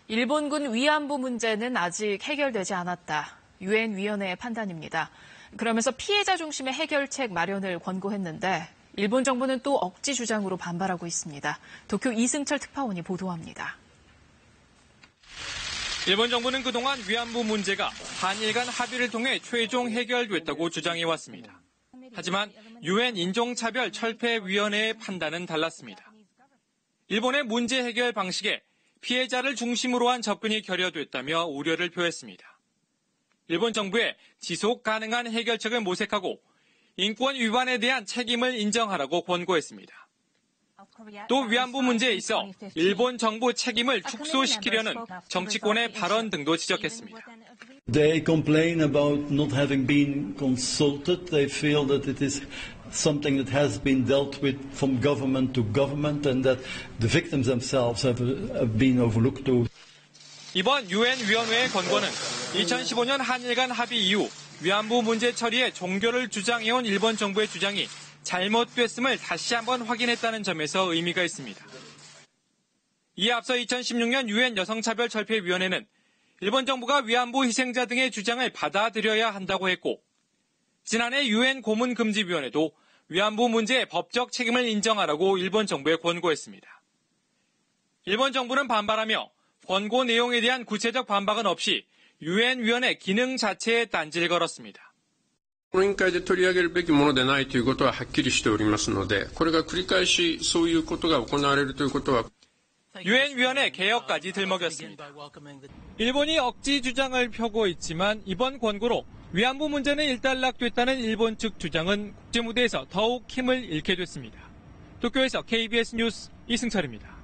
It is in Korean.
일본군 위안부 문제는 아직 해결되지 않았다. 유엔 위원회의 판단입니다. 그러면서 피해자 중심의 해결책 마련을 권고했는데 일본 정부는 또 억지 주장으로 반발하고 있습니다. 도쿄 이승철 특파원이 보도합니다. 일본 정부는 그동안 위안부 문제가 한일 간 합의를 통해 최종 해결됐다고 주장해왔습니다. 하지만 유엔 인종차별 철폐위원회의 판단은 달랐습니다. 일본의 문제 해결 방식에 피해자를 중심으로 한 접근이 결여됐다며 우려를 표했습니다. 일본 정부의 지속 가능한 해결책을 모색하고 인권 위반에 대한 책임을 인정하라고 권고했습니다. 또 위안부 문제에 있어 일본 정부 책임을 축소시키려는 정치권의 발언 등도 지적했습니다. They complain about not having been consulted. They feel that it is something that has been dealt with from government to government and that the victims themselves have been overlooked too. 이번 유엔 위원회의 권고는 2015년 한일 간 합의 이후 위안부 문제 처리에 종교를 주장해온 일본 정부의 주장이 잘못됐음을 다시 한번 확인했다는 점에서 의미가 있습니다. 이에 앞서 2016년 유엔 여성차별철폐위원회는 일본 정부가 위안부 희생자 등의 주장을 받아들여야 한다고 했고 지난해 유엔 고문금지위원회도 위안부 문제의 법적 책임을 인정하라고 일본 정부에 권고했습니다. 일본 정부는 반발하며 권고 내용에 대한 구체적 반박은 없이 유엔 위원회 기능 자체에 딴지를 걸었습니다. この委員会で取り上げるべきものでないということははっきりしておりますので、これが繰り返しそういうことが行われるということは 유엔 위원회 개혁까지 들먹였습니다. 일본이 억지 주장을 펴고 있지만 이번 권고로 위안부 문제는 일단락됐다는 일본 측 주장은 국제무대에서 더욱 힘을 잃게 됐습니다. 도쿄에서 KBS 뉴스 이승철입니다.